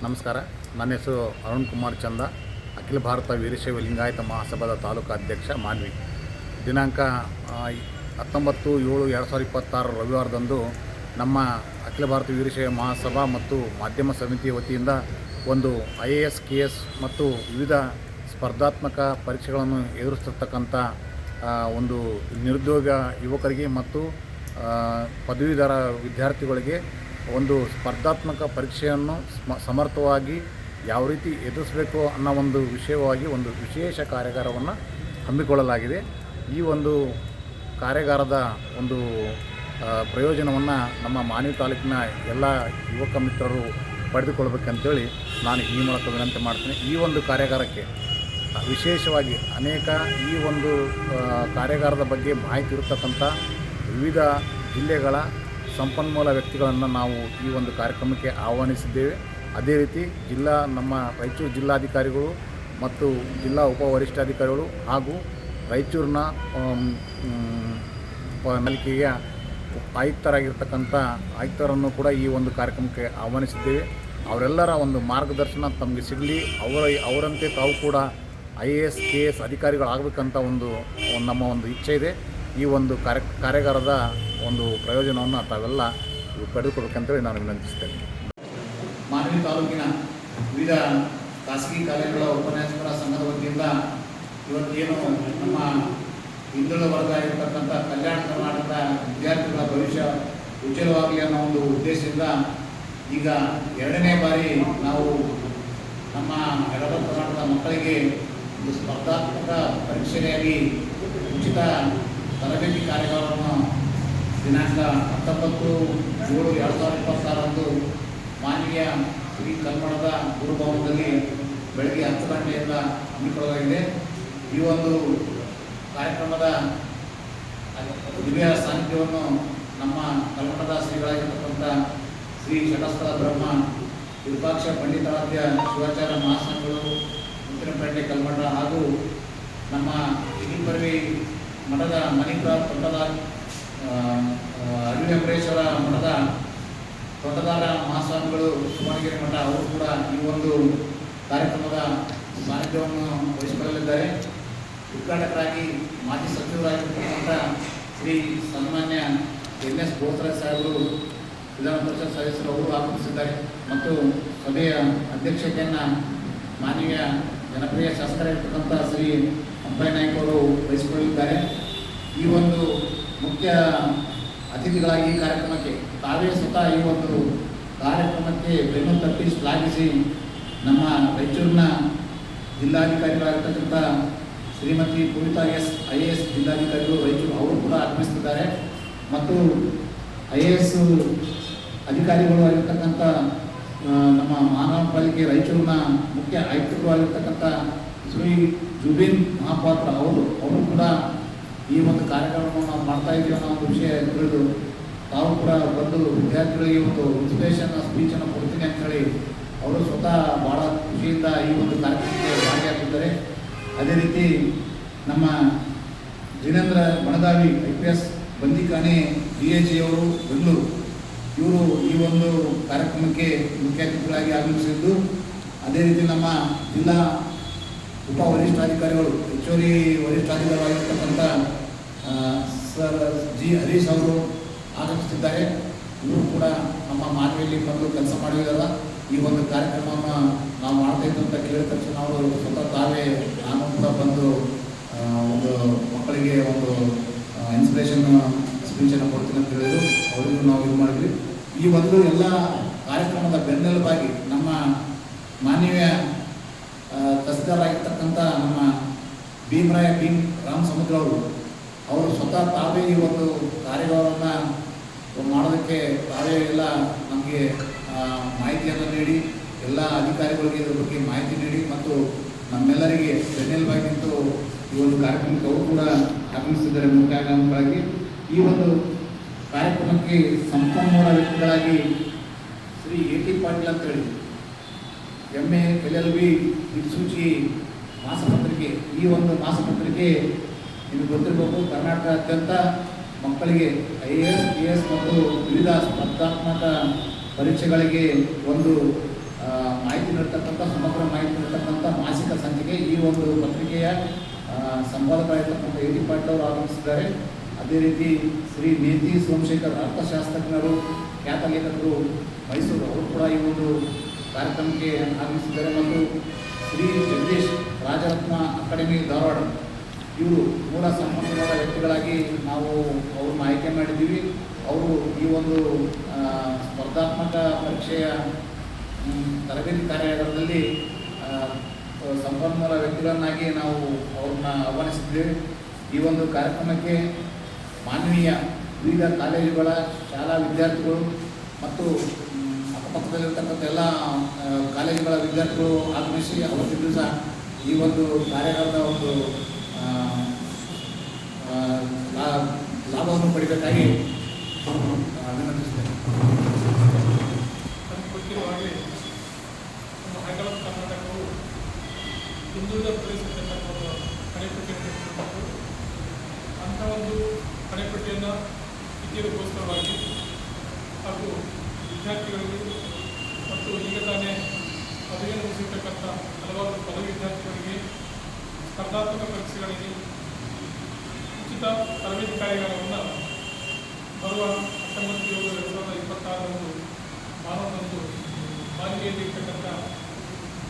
ನಮಸ್ಕಾರ. ನನ್ನ ಹೆಸರು ಅರುಣ್ ಕುಮಾರ್ ಚಂದ, ಅಖಿಲ ಭಾರತ ವೀರಶೈವ ಲಿಂಗಾಯತ ಮಹಾಸಭಾದ ತಾಲೂಕು ಅಧ್ಯಕ್ಷ, ಮಾನ್ವಿ. ದಿನಾಂಕ 19/7/2026 ರವಿವಾರದಂದು ನಮ್ಮ ಅಖಿಲ ಭಾರತ ವೀರಶೈವ ಮಹಾಸಭಾ ಮತ್ತು ಮಾಧ್ಯಮ ಸಮಿತಿ ವತಿಯಿಂದ ಒಂದು IAS KS ಮತ್ತು ವಿವಿಧ ಸ್ಪರ್ಧಾತ್ಮಕ ಪರೀಕ್ಷೆಗಳನ್ನು ಎದುರಿಸತಕ್ಕಂಥ ಒಂದು ನಿರುದ್ಯೋಗ ಯುವಕರಿಗೆ ಮತ್ತು ಪದವೀಧರ ವಿದ್ಯಾರ್ಥಿಗಳಿಗೆ ಒಂದು ಸ್ಪರ್ಧಾತ್ಮಕ ಪರೀಕ್ಷೆಯನ್ನು ಸಮರ್ಥವಾಗಿ ಯಾವ ರೀತಿ ಎದುರಿಸಬೇಕು ಅನ್ನೋ ಒಂದು ವಿಷಯವಾಗಿ ಒಂದು ವಿಶೇಷ ಕಾರ್ಯಾಗಾರವನ್ನು ಹಮ್ಮಿಕೊಳ್ಳಲಾಗಿದೆ. ಈ ಒಂದು ಕಾರ್ಯಾಗಾರದ ಒಂದು ಪ್ರಯೋಜನವನ್ನು ನಮ್ಮ ಮಾನ್ವಿ ತಾಲೂಕಿನ ಎಲ್ಲ ಯುವಕ ಮಿತ್ರರು ಪಡೆದುಕೊಳ್ಬೇಕಂತೇಳಿ ನಾನು ಈ ಮೂಲಕ ವಿನಂತಿ ಮಾಡ್ತೀನಿ. ಈ ಒಂದು ಕಾರ್ಯಾಗಾರಕ್ಕೆ ವಿಶೇಷವಾಗಿ ಅನೇಕ ಈ ಒಂದು ಕಾರ್ಯಾಗಾರದ ಬಗ್ಗೆ ಮಾಹಿತಿ ಇರತಕ್ಕಂಥ ವಿವಿಧ ಜಿಲ್ಲೆಗಳ ಸಂಪನ್ಮೂಲ ವ್ಯಕ್ತಿಗಳನ್ನು ನಾವು ಈ ಒಂದು ಕಾರ್ಯಕ್ರಮಕ್ಕೆ ಆಹ್ವಾನಿಸಿದ್ದೇವೆ. ಅದೇ ರೀತಿ ನಮ್ಮ ರಾಯಚೂರು ಜಿಲ್ಲಾಧಿಕಾರಿಗಳು ಮತ್ತು ಜಿಲ್ಲಾ ಉಪವರಿಷ್ಠಾಧಿಕಾರಿಗಳು ಹಾಗೂ ರಾಯಚೂರಿನ ಪಾಲಿಕೆಯ ಆಯುಕ್ತರಾಗಿರ್ತಕ್ಕಂಥ ಆಯುಕ್ತರನ್ನು ಕೂಡ ಈ ಒಂದು ಕಾರ್ಯಕ್ರಮಕ್ಕೆ ಆಹ್ವಾನಿಸಿದ್ದೇವೆ. ಅವರೆಲ್ಲರ ಒಂದು ಮಾರ್ಗದರ್ಶನ ತಮಗೆ ಸಿಗಲಿ, ಅವರಂತೆ ತಾವು ಕೂಡ IAS KS ಅಧಿಕಾರಿಗಳಾಗಬೇಕಂತ ನಮ್ಮ ಒಂದು ಇಚ್ಛೆ ಇದೆ. ಈ ಒಂದು ಕಾರ್ಯಾಗಾರದ ಒಂದು ಪ್ರಯೋಜನವನ್ನು ತಾವೆಲ್ಲ ಪಡೆದುಕೊಳ್ಬೇಕಂತೇಳಿ ನಾನು ವಿನಂತಿಸ್ತೇನೆ. ಮಾನ್ವಿ ತಾಲೂಕಿನ ವಿವಿಧ ಖಾಸಗಿ ಕಾಲೇಜುಗಳ ಉಪನ್ಯಾಸಕರ ಸಂಘದ ವತಿಯಿಂದ ಇವತ್ತೇನು ನಮ್ಮ ಹಿಂದುಳಿದ ವರ್ಗ ಇರತಕ್ಕಂಥ ಕಲ್ಯಾಣ ಕರ್ನಾಟಕದ ವಿದ್ಯಾರ್ಥಿಗಳ ಭವಿಷ್ಯ ಉಜ್ವಲವಾಗಲಿ ಅನ್ನೋ ಒಂದು ಉದ್ದೇಶದಿಂದ ಈಗ 2ನೇ ಬಾರಿ ನಾವು ನಮ್ಮ ಎಡಬಲ ಕರ್ನಾಟಕದ ಮಕ್ಕಳಿಗೆ ಒಂದು ಸ್ಪರ್ಧಾತ್ಮಕ ಪರೀಕ್ಷೆಯಾಗಿ ಉಚಿತ ತರಬೇತಿ ಕಾರ್ಯಕ್ರಮವನ್ನು ದಿನಾಂಕ 19/7/2026 ಮಾನ್ವಿಯ ಶ್ರೀ ಕಲ್ಮಣದ ಗುರುಭವನದಲ್ಲಿ ಬೆಳಗ್ಗೆ 10 ಗಂಟೆಯಿಂದ ಹಮ್ಮಿಕೊಳ್ಳಲಾಗಿದೆ. ಈ ಒಂದು ಕಾರ್ಯಕ್ರಮದ ದಿವ್ಯ ಸಾನ್ನಿಧ್ಯವನ್ನು ನಮ್ಮ ಕಲ್ಮಣದ ಶ್ರೀಗಳಾಗಿರ್ತಕ್ಕಂಥ ಶ್ರೀ ಷಟಸ್ಥಳ ಬ್ರಹ್ಮ ವಿರೂಪಾಕ್ಷ ಪಂಡಿತಾರಾಧ್ಯ ಶಿವಾಚಾರ್ಯ ಮಹಾಸ್ವಾಮಿಗಳು ಮುತ್ತಿನಪೇಟೆ ಕಲ್ಮಠ ಹಾಗೂ ನಮ್ಮ ಹಿರಿಪರ್ವಿ ಮಠದ ಮಣಿಪುರ ತೋಟದ ಅರಿವೆಂಬರೇಶ್ವರ ಮಠದ ತೋಟದಾರ ಮಹಾಸ್ವಾಮಿಗಳು ಸುಮಣಗಿರಿ ಮಠ ಅವರು ಕೂಡ ಈ ಒಂದು ಕಾರ್ಯಕ್ರಮದ ಸಾನ್ನಿಧ್ಯವನ್ನು ವಹಿಸಿಕೊಳ್ಳಲಿದ್ದಾರೆ. ಉದ್ಘಾಟಕರಾಗಿ ಮಾಜಿ ಸಚಿವರಾಗಿರ್ತಕ್ಕಂಥ ಶ್ರೀ ಸನ್ಮಾನ್ಯ NS ಬೋಸರಾಜ್ ಸಾಹೇಬರು ವಿಧಾನ ಪರಿಷತ್ ಸದಸ್ಯರು ಅವರು ಆಗಮಿಸಿದ್ದಾರೆ ಮತ್ತು ಸಭೆಯ ಅಧ್ಯಕ್ಷತೆಯನ್ನು ಮಾನ್ಯ ಜನಪ್ರಿಯ ಶಾಸಕರಾಗಿರ್ತಕ್ಕಂಥ ಶ್ರೀ ಅಂಬಾಯಿ ನಾಯ್ಕ ಅವರು ವಹಿಸಿಕೊಳ್ಳಲಿದ್ದಾರೆ. ಈ ಒಂದು ಮುಖ್ಯ ಅತಿಥಿಗಳಾಗಿ ಈ ಕಾರ್ಯಕ್ರಮಕ್ಕೆ ತಾವೇ ಸ್ವತಃ ಈ ಒಂದು ಕಾರ್ಯಕ್ರಮಕ್ಕೆ ಬೆನ್ನು ತಟ್ಟಿ ಶ್ಲಾಘಿಸಿ ನಮ್ಮ ರಾಯಚೂರಿನ ಜಿಲ್ಲಾಧಿಕಾರಿಗಳಾಗಿರ್ತಕ್ಕಂಥ ಶ್ರೀಮತಿ ಪೂವಿತಾ IAS ಜಿಲ್ಲಾಧಿಕಾರಿಗಳು ರಾಯಚೂರು ಅವರು ಕೂಡ ಆಗಮಿಸುತ್ತಿದ್ದಾರೆ ಮತ್ತು IAS ಅಧಿಕಾರಿಗಳು ಆಗಿರ್ತಕ್ಕಂಥ ನಮ್ಮ ಮಹಾನಗರ ಪಾಲಿಕೆ ರಾಯಚೂರಿನ ಮುಖ್ಯ ಆಯುಕ್ತರು ಆಗಿರ್ತಕ್ಕಂಥ ಶ್ರೀ ಜುಬಿನ್ ಮಹಾಪಾತ್ರ ಅವರು ಕೂಡ ಈ ಒಂದು ಕಾರ್ಯಕ್ರಮವನ್ನು ನಾವು ಮಾಡ್ತಾ ಇದ್ದೀವಿ ಅನ್ನೋ ಒಂದು ವಿಷಯ ತಿಳಿದು ತಾವು ಕೂಡ ಬಂದು ವಿದ್ಯಾರ್ಥಿಗಳಿಗೆ ಒಂದು ಇನ್ಸ್ಪಿರೇಷನ್ ಸ್ಪೀಚನ್ನು ಕೊಡ್ತೀನಿ ಅಂಥೇಳಿ ಅವರು ಸ್ವತಃ ಭಾಳ ಖುಷಿಯಿಂದ ಈ ಒಂದು ಕಾರ್ಯಕ್ರಮಕ್ಕೆ ಭಾಗಿಯಾಗಿದ್ದಾರೆ. ಅದೇ ರೀತಿ ನಮ್ಮ ಜಿನೇಂದ್ರ ಬಣದಾವಿ IPS ಬಂದಿಖಾನೆ DAG ಅವರು ಬೆಂಗಳೂರು ಇವರು ಈ ಒಂದು ಕಾರ್ಯಕ್ರಮಕ್ಕೆ ಮುಖ್ಯ ಅತಿಥಿಗಳಾಗಿ ಆಗಮಿಸಿದ್ದು, ಅದೇ ರೀತಿ ನಮ್ಮ ಜಿಲ್ಲಾ ಉಪವರಿಷ್ಠಾಧಿಕಾರಿಗಳು ಹೆಚ್ಚುವರಿ ವರಿಷ್ಠಾಧಿಕಾರಿಗಳಾಗಿರ್ತಕ್ಕಂಥ ಸರ್ G ಹರೀಶ್ ಅವರು ಆಗಮಿಸುತ್ತಿದ್ದಾರೆ. ಇವರು ಕೂಡ ನಮ್ಮ ಮಾನ್ವಿಯಲ್ಲಿ ಬಂದು ಕೆಲಸ ಮಾಡಿದಾರ. ಈ ಒಂದು ಕಾರ್ಯಕ್ರಮವನ್ನು ನಾವು ಮಾಡ್ತಾ ಇದ್ದಂತ ಕೇಳಿದ ತಕ್ಷಣ ಅವರು ಸ್ವತಃ ತಾವೇ ನಾನು ಕೂಡ ಬಂದು ಒಂದು ಮಕ್ಕಳಿಗೆ ಒಂದು ಇನ್ಸ್ಪಿರೇಷನ್ ಸ್ಪೀಚನ್ನು ಕೊಡ್ತೀನಿ ಅಂತ ಹೇಳಿದ್ರು. ಅವರಿಗೂ ನಾವು ಇದು ಮಾಡಿದ್ವಿ. ಈ ಒಂದು ಎಲ್ಲ ಕಾರ್ಯಕ್ರಮದ ಬೆನ್ನೆಲುಬಾಗಿ ನಮ್ಮ ಮಾನ್ಯ ತಹಸೀಲ್ದಾರಾಗಿರ್ತಕ್ಕಂಥ ನಮ್ಮ ಭೀಮ್ ರಾಮ್ ಸಮುದ್ರ ಅವರು ಸ್ವತಃ ತಾವೇ ಈ ಒಂದು ಕಾರ್ಯಗಳನ್ನು ಮಾಡೋದಕ್ಕೆ ತಾವೇ ಎಲ್ಲ ನಮಗೆ ಮಾಹಿತಿಯನ್ನು ನೀಡಿ ಎಲ್ಲ ಅಧಿಕಾರಿಗಳಿಗೆ ಇದ್ರ ಬಗ್ಗೆ ಮಾಹಿತಿ ನೀಡಿ ಮತ್ತು ನಮ್ಮೆಲ್ಲರಿಗೆ ಬೆನ್ನೆಲುಬಾಗಿ ನಿಂತು ಈ ಒಂದು ಕಾರ್ಯಕ್ರಮಕ್ಕೆ ಅವರು ಕೂಡ ಆಗಮಿಸಿದ್ದಾರೆ ಮುಖ್ಯವಾಗಿ. ಈ ಒಂದು ಕಾರ್ಯಕ್ರಮಕ್ಕೆ ಸಂಪನ್ಮೂಲ ವ್ಯಕ್ತಿಗಳಾಗಿ ಶ್ರೀ AT ಪಾಟೀಲ್ ಅಂತೇಳಿ MA LLB ದಿಕ್ಸೂಚಿ ಮಾಸಪತ್ರಿಕೆ, ಈ ಒಂದು ಮಾಸಪತ್ರಿಕೆ ನಿಮಗೆ ಗೊತ್ತಿರಬೇಕು, ಕರ್ನಾಟಕದಾದ್ಯಂತ ಮಕ್ಕಳಿಗೆ IAS KS ಮತ್ತು ವಿವಿಧ ಸ್ಪರ್ಧಾತ್ಮಕ ಪರೀಕ್ಷೆಗಳಿಗೆ ಒಂದು ಮಾಹಿತಿ ಒಂದು ಪತ್ರಿಕೆಯ ಸಂಪಾದಕರಾಗಿರ್ತಕ್ಕಂಥ ಎ ಟಿ ಪಾಟೀಲ್ ಅವರು ಆಗಮಿಸಿದ್ದಾರೆ. ಅದೇ ರೀತಿ ಶ್ರೀ ನೇತಿ ಸೋಮಶೇಖರ್ ಅರ್ಥಶಾಸ್ತ್ರಜ್ಞರು, ಖ್ಯಾತ ಲೇಖಕರು ಮೈಸೂರು, ಅವರು ಕೂಡ ಈ ಒಂದು ಕಾರ್ಯಕ್ರಮಕ್ಕೆ ಆಗಮಿಸಿದ್ದಾರೆ. ಮತ್ತು ಶ್ರೀ ಜಗದೀಶ್ ರಾಜರತ್ನ ಅಕಾಡೆಮಿ ಧಾರವಾಡ, ಇವರು ಮೂಲ ಸಂಪನ್ಮೂಲ ವ್ಯಕ್ತಿಗಳಾಗಿ ನಾವು ಅವ್ರನ್ನ ಆಯ್ಕೆ ಮಾಡಿದ್ದೀವಿ. ಅವರು ಈ ಒಂದು ಸ್ಪರ್ಧಾತ್ಮಕ ಪರೀಕ್ಷೆಯ ತರಬೇತಿ ಕಾರ್ಯಾಗಾರದಲ್ಲಿ ಸಂಪನ್ಮೂಲ ವ್ಯಕ್ತಿಗಳನ್ನಾಗಿ ನಾವು ಅವ್ರನ್ನ ಆಹ್ವಾನಿಸಿದ್ದೇವೆ. ಈ ಒಂದು ಕಾರ್ಯಕ್ರಮಕ್ಕೆ ಮಾನವೀಯ ವಿವಿಧ ಕಾಲೇಜುಗಳ ಶಾಲಾ ವಿದ್ಯಾರ್ಥಿಗಳು ಮತ್ತು ಅಕ್ಕಪಕ್ಕದಲ್ಲಿರ್ತಕ್ಕಂಥ ಎಲ್ಲ ಕಾಲೇಜುಗಳ ವಿದ್ಯಾರ್ಥಿಗಳು ಆಗಮಿಸಿ ಅವತ್ತಿನ ದಿವಸ ಈ ಒಂದು ಕಾರ್ಯಾಗಾರದ ಒಂದು ಲಾಭವನ್ನು ಪಡೆಯಬೇಕಾಗಿ ಅಭಿನಂದಿಸುತ್ತೇನೆ. ಗೊತ್ತಿರುವ ಹಾಗೆ ನಮ್ಮ ಹೈದರಾಬಾದ್ ಕರ್ನಾಟಕವು ಹಿಂದುಳಿದ ಪ್ರದೇಶದ ಕಡೆಪಟ್ಟಿಯನ್ನು ತೆಗೆದುಕೊಂಡು ಅಂಥ ಒಂದು ಕಡೆಪಟ್ಟಿಯನ್ನು ಇತಿಗೋಸ್ಕರವಾಗಿ ಹಾಗೂ ವಿದ್ಯಾರ್ಥಿಗಳಿಗೆ ಮತ್ತು ಈಗ ತಾನೇ ಪದವಿಯನ್ನು ಮುಗಿಸಿರ್ತಕ್ಕಂಥ ಹಲವಾರು ಪದವಿ ವಿದ್ಯಾರ್ಥಿಗಳಿಗೆ ಸ್ಪರ್ಧಾತ್ಮಕ ಪರೀಕ್ಷೆಗಳಿಗೆ ಉಚಿತ ತರಬೇತಿ ಕಾರ್ಯಗಳನ್ನು